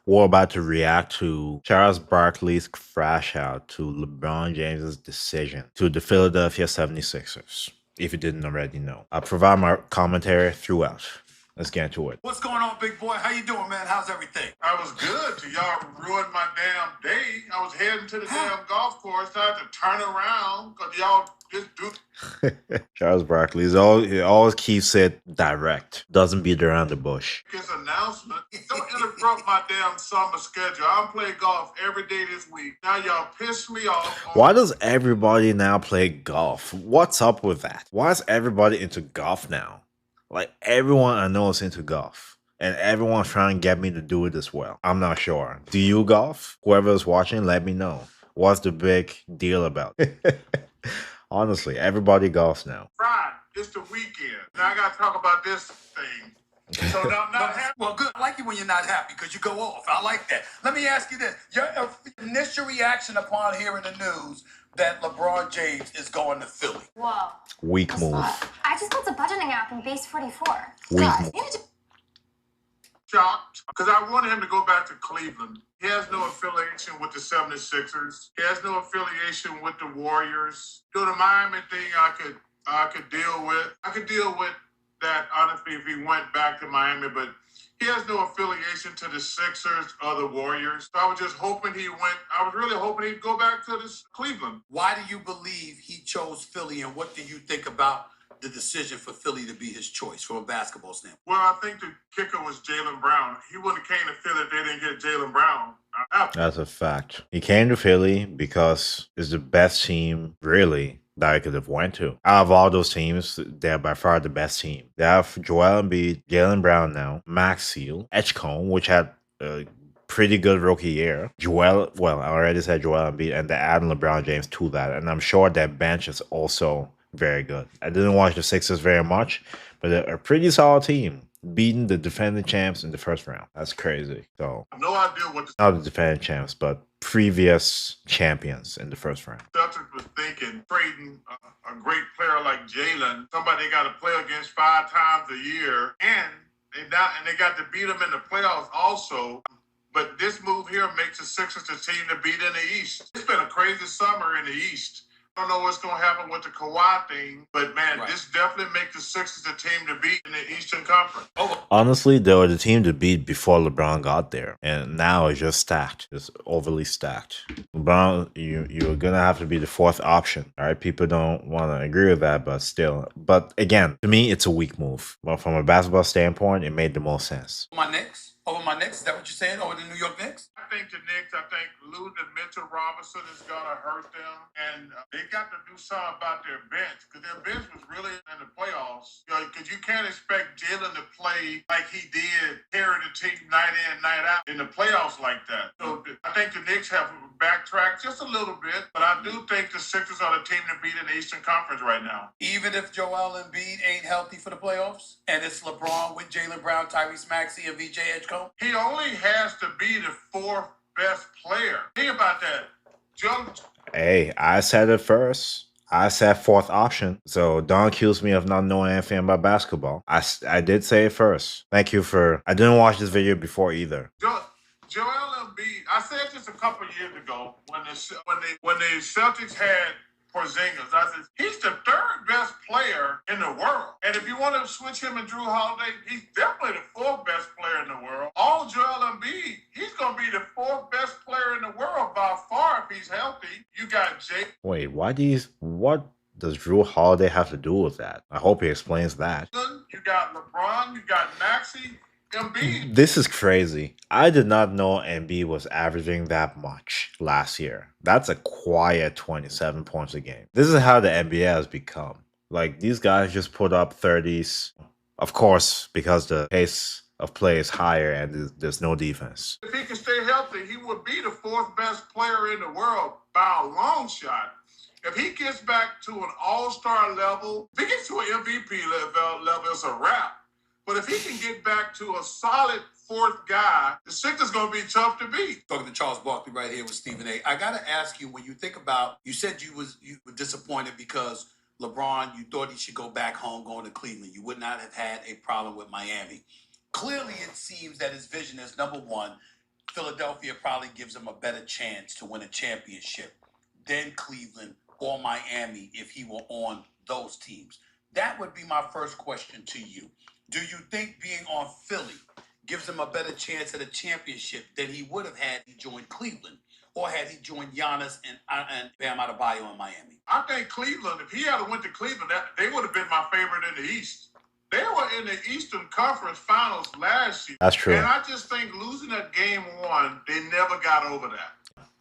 We're about to react to Charles Barkley's crash out to LeBron James's decision to the Philadelphia 76ers, if you didn't already know. I'll provide my commentary throughout. Let's get into it. What's going on, big boy? How you doing, man? How's everything? I was good till y'all ruined my damn day. I was heading to the damn golf course. I had to turn around because y'all just do Charles Barkley he always keeps it direct. Doesn't beat around the bush. this announcement. Don't interrupt my damn summer schedule. I'm playing golf every day this week. Now y'all piss me off. Why does everybody now play golf? What's up with that? Why is everybody into golf now? Like, everyone I know is into golf. And everyone's trying to get me to do it as well. I'm not sure. Do you golf? Whoever's watching, let me know. What's the big deal about it? Honestly, everybody golfs now. Friday, it's the weekend. Now I got to talk about this thing. So now I'm not happy. Well, good. I like it when you're not happy because you go off. I like that. Let me ask you this. Your initial reaction upon hearing the news that LeBron James is going to Philly. Whoa. Weak move. I just built a budgeting app in Base 44. Weak move. Shocked because I wanted him to go back to Cleveland. He has no affiliation with the 76ers. He has no affiliation with the Warriors. Do the Miami thing I could deal with. I could deal with that honestly if he went back to Miami, but he has no affiliation to the Sixers or the Warriors. So I was just hoping I was really hoping he'd go back to this Cleveland. Why do you believe he chose Philly, and what do you think about the decision for Philly to be his choice from a basketball standpoint? Well, I think the kicker was Jaylen Brown. He wouldn't have came to Philly if they didn't get Jaylen Brown. That's a fact. He came to Philly because it's the best team, really, that I could have went to. Out of all those teams, they're by far the best team. They have Joel Embiid, Jaylen Brown now, Maxey, Edgecombe, which had a pretty good rookie year. I already said Joel Embiid, and they're adding LeBron James to that. And I'm sure their bench is also very good. I didn't watch the Sixers very much, but they're a pretty solid team. Beating the defending champs in the first round. That's crazy. So, no idea what not the defending champs, but previous champions in the first round. Celtics was thinking trading a great player like Jaylen, somebody they got to play against 5 times a year, and they got to beat them in the playoffs also. But this move here makes the Sixers the team to beat in the East. It's been a crazy summer in the East. I don't know what's going to happen with the Kawhi thing, but man, This definitely makes the Sixers a team to beat in the Eastern Conference. Honestly, they were the team to beat before LeBron got there, and now it's just stacked, just overly stacked. LeBron, you're gonna have to be the 4th option. All right, people don't want to agree with that, but still. But again, to me, it's a weak move. But from a basketball standpoint, it made the most sense. Over my Knicks? Is that what you're saying? Over the New York Knicks? I think losing Mitchell Robinson is going to hurt them. And they got to do something about their bench because their bench was really in the playoffs. Because you can't expect Jaylen to play like he did, carry the team night in, night out in the playoffs like that. So I think the Knicks have backtracked just a little bit, but I do think the Sixers are the team to beat in the Eastern Conference right now. Even if Joel Embiid ain't healthy for the playoffs, and it's LeBron with Jaylen Brown, Tyrese Maxey, and VJ Edgecombe? He only has to be the 4th best player. Think about that. Hey, I said it first. I said 4th option. So don't accuse me of not knowing anything about basketball. I did say it first. Thank you for... I didn't watch this video before either. Joel Embiid, I said this a couple years ago when the Celtics had Porzingis. I said, he's the 3rd best player in the world. And if you want to switch him and Drew Holiday, he's definitely the 4th best player in the world. All Joel Embiid, he's going to be the 4th best player in the world by far if he's healthy. You got Jake. Wait, what does Drew Holiday have to do with that? I hope he explains that. You got LeBron, you got Maxey. Embiid. This is crazy. I did not know Embiid was averaging that much last year. That's a quiet 27 points a game. This is how the NBA has become. Like, these guys just put up 30s. Of course, because the pace of play is higher and there's no defense. If he can stay healthy, he would be the 4th best player in the world by a long shot. If he gets back to an all-star level, if he gets to an MVP level, it's a wrap. But if he can get back to a solid 4th guy, the Sixers going to be tough to beat. Talking to Charles Barkley right here with Stephen A. I got to ask you, when you think about, you said you were disappointed because LeBron, you thought he should go back home going to Cleveland. You would not have had a problem with Miami. Clearly, it seems that his vision is, number one, Philadelphia probably gives him a better chance to win a championship than Cleveland or Miami if he were on those teams. That would be my first question to you. Do you think being on Philly gives him a better chance at a championship than he would have had he joined Cleveland or had he joined Giannis and Bam Adebayo in Miami? I think Cleveland, if he had went to Cleveland, they would have been my favorite in the East. They were in the Eastern Conference Finals last year. That's true. And I just think losing that game one, they never got over that.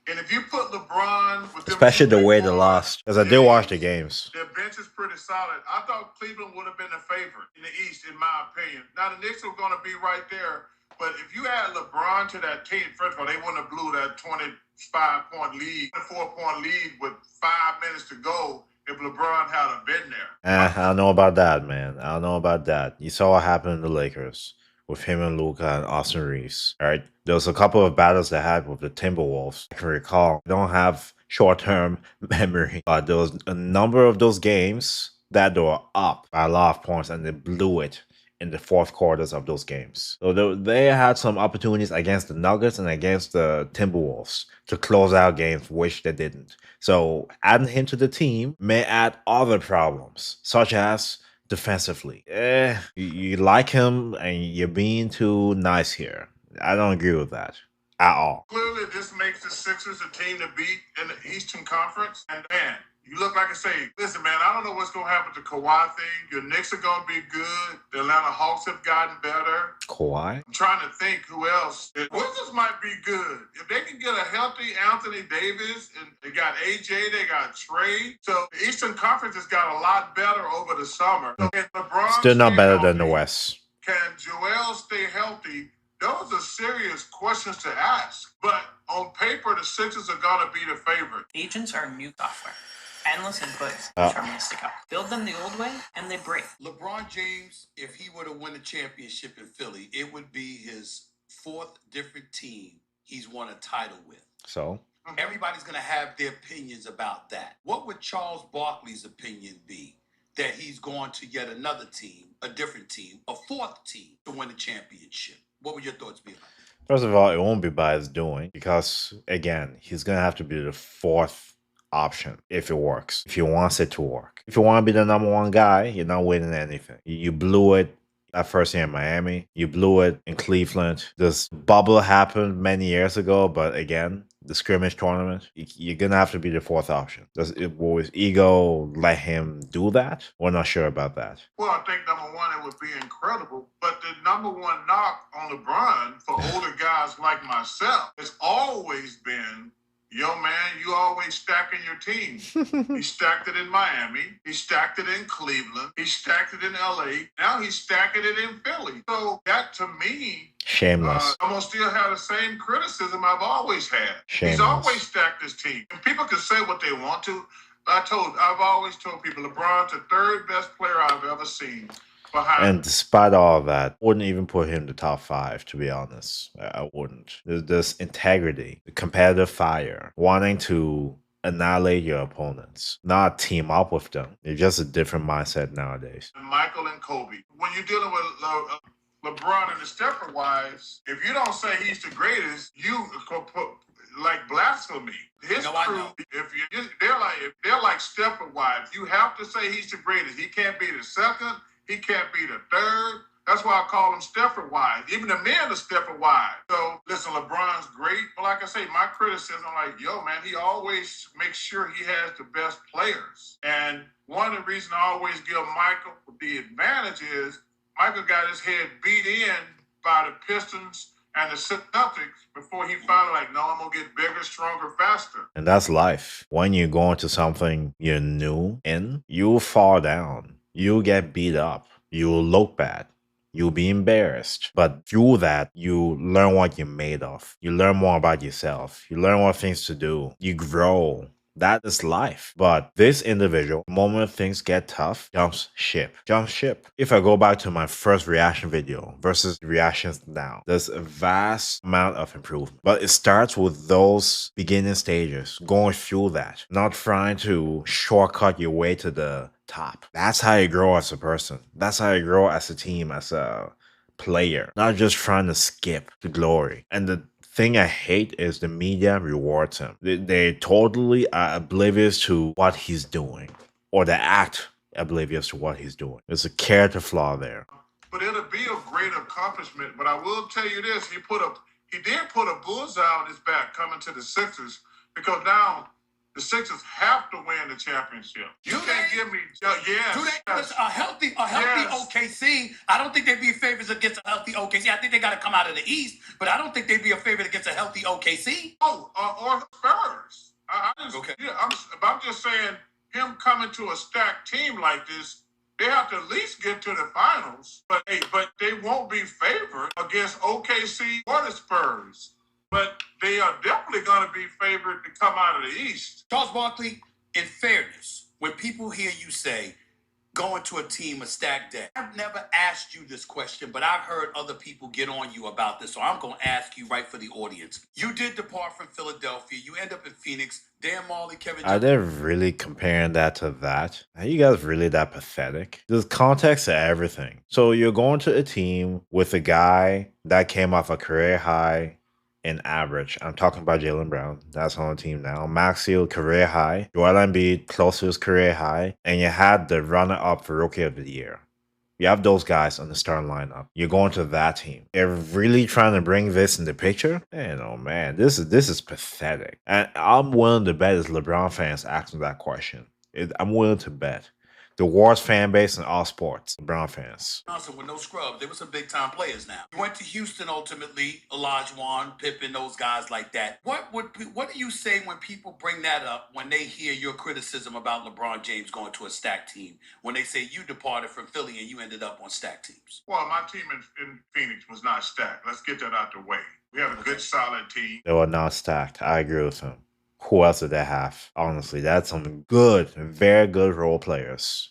And if you put LeBron with them, Especially the way they lost. Because I did watch the games. Their bench is pretty solid. I thought Cleveland would have been the favorite in the East, in my opinion. Now, the Knicks are going to be right there. But if you add LeBron to that team, first of all, they wouldn't have blew that 25-point lead, 24-point lead with 5 minutes to go if LeBron had been there. I don't know about that, man. I don't know about that. You saw what happened in the Lakers with him and Luka and Austin Reeves. All right, there was a couple of battles they had with the Timberwolves. I can recall. I don't have short-term memory, but there was a number of those games that they were up by a lot of points and they blew it in the fourth quarters of those games. So they had some opportunities against the Nuggets and against the Timberwolves to close out games, which they didn't. So adding him to the team may add other problems, such as defensively. You like him and you're being too nice here. I don't agree with that at all. Clearly, this makes the Sixers a team to beat in the Eastern Conference. And man, you look like I say, listen, man, I don't know what's going to happen with the Kawhi thing. Your Knicks are going to be good. The Atlanta Hawks have gotten better. Kawhi? I'm trying to think who else. The Wizards might be good. If they can get a healthy Anthony Davis, and they got AJ, they got Trey. So the Eastern Conference has got a lot better over the summer. So can LeBron Still not better healthy? than the West. Can Joel stay healthy? Those are serious questions to ask. But on paper, the Sixers are going to be the favorite. Agents are new software. Endless inputs, determinants to come. Build them the old way, and they break. LeBron James, if he were to win a championship in Philly, it would be his 4th different team he's won a title with. So? Everybody's going to have their opinions about that. What would Charles Barkley's opinion be that he's going to yet another team, a different team, a 4th team to win a championship? What would your thoughts be about that? First of all, it won't be by his doing because, again, he's going to have to be the 4th option if it works, if he wants it to work. If you want to be the number 1 guy, you're not winning anything. You blew it that first year in Miami. You blew it in Cleveland. This bubble happened many years ago, but again, the scrimmage tournament, you're going to have to be the 4th option. Will his ego let him do that? We're not sure about that. Well, I think number 1, it would be incredible. But the number 1 knock on LeBron for older guys like myself has always been, yo, man, you always stacking your team. He stacked it in Miami. He stacked it in Cleveland. He stacked it in LA. Now he's stacking it in Philly. So that, to me, shameless. I'm going to still have the same criticism I've always had. Shameless. He's always stacked his team. And people can say what they want to. I've always told people LeBron's the 3rd best player I've ever seen. And despite all of that, I wouldn't even put him in the top 5, to be honest. I wouldn't. There's this integrity, competitive fire, wanting to annihilate your opponents, not team up with them. It's just a different mindset nowadays. Michael and Kobe. When you're dealing with LeBron and the Stepford wives, if you don't say he's the greatest, you put like blasphemy. His crew, they're like Stepford wives. You have to say he's the greatest. He can't be the 2nd. He can't be the 3rd. That's why I call them Stepford wives. Even the men are Stepford wives. So, listen, LeBron's great. But like I say, my criticism, like, yo, man, he always makes sure he has the best players. And one of the reasons I always give Michael the advantage is Michael got his head beat in by the Pistons and the Celtics before he finally like, no, I'm going to get bigger, stronger, faster. And that's life. When you go into something you're new in, you'll fall down. You'll get beat up. You'll look bad. You'll be embarrassed. But through that, you learn what you're made of. You learn more about yourself. You learn what things to do. You grow. That is life. But this individual, the moment things get tough, jumps ship. Jumps ship. If I go back to my first reaction video versus reactions now, there's a vast amount of improvement. But it starts with those beginning stages, going through that, not trying to shortcut your way to the top. That's how you grow as a person. That's how you grow as a team, as a player. Not just trying to skip to glory. And the thing I hate is the media rewards him. They totally are oblivious to what he's doing, or they act oblivious to what he's doing. There's a character flaw there. But it'll be a great accomplishment. But I will tell you this: he did put a bullseye on his back coming to the Sixers, because now the Sixers have to win the championship. You can't give me yes. Do they a healthy OKC? I don't think they'd be favorites against a healthy OKC. I think they got to come out of the East, but I don't think they'd be a favorite against a healthy OKC. Oh, or Spurs. I'm just saying, him coming to a stacked team like this, they have to at least get to the finals. But they won't be favored against OKC or the Spurs. But they are definitely going to be favored to come out of the East. Charles Barkley, in fairness, when people hear you say going to a team a stacked deck, I've never asked you this question, but I've heard other people get on you about this, so I'm going to ask you right for the audience. You did depart from Philadelphia. You end up in Phoenix. Dan Marley, Kevin Are they really comparing that to that? Are you guys really that pathetic? There's context to everything. So you're going to a team with a guy that came off a career high in average. I'm talking about Jaylen Brown. That's on the team now. Maxey, career high. Joel Embiid, close to his career high. And you had the runner-up for Rookie of the Year. You have those guys on the starting lineup. You're going to that team. They're really trying to bring this in the picture? Man, oh man, this is pathetic. And I'm willing to bet it's LeBron fans asking that question. I'm willing to bet. The worst fan base in all sports, LeBron fans. Johnson with no scrubs. They were some big time players now. You went to Houston ultimately, Olajuwon, Pippen, those guys like that. What do you say when people bring that up when they hear your criticism about LeBron James going to a stacked team? When they say you departed from Philly and you ended up on stacked teams? Well, my team in Phoenix was not stacked. Let's get that out the way. We have a good, solid team. They were not stacked. I agree with him. Who else did they have? Honestly, that's some good, very good role players.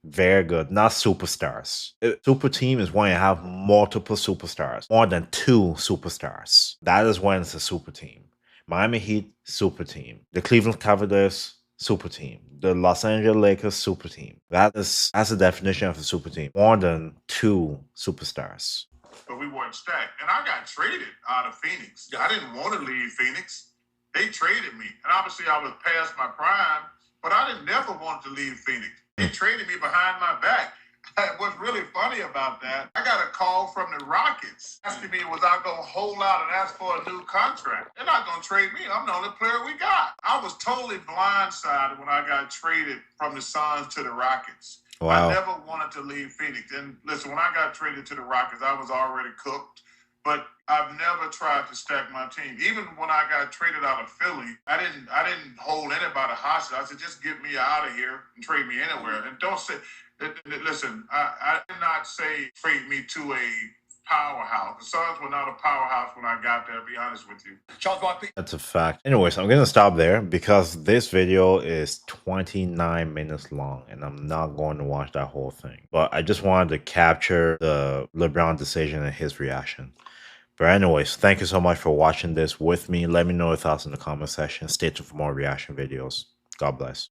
Very good, not superstars. Super team is when you have multiple superstars, more than 2 superstars. That is when it's a super team. Miami Heat, super team. The Cleveland Cavaliers, super team. The Los Angeles Lakers, super team. That's the definition of a super team. More than 2 superstars. But we weren't stacked. And I got traded out of Phoenix. I didn't want to leave Phoenix. They traded me. And obviously I was past my prime, but I didn't never want to leave Phoenix. They traded me behind my back. What's really funny about that, I got a call from the Rockets asking me was I going to hold out and ask for a new contract. They're not going to trade me. I'm the only player we got. I was totally blindsided when I got traded from the Suns to the Rockets. Wow. I never wanted to leave Phoenix. And listen, when I got traded to the Rockets, I was already cooked. But I've never tried to stack my team. Even when I got traded out of Philly, I didn't hold anybody hostage. I said, just get me out of here and trade me anywhere. And don't say, listen, I did not say trade me to a powerhouse. The Suns were not a powerhouse when I got there, to be honest with you. Charles Barkley. That's a fact. Anyways, I'm going to stop there because this video is 29 minutes long and I'm not going to watch that whole thing. But I just wanted to capture the LeBron decision and his reaction. But anyways, thank you so much for watching this with me. Let me know your thoughts in the comment section. Stay tuned for more reaction videos. God bless.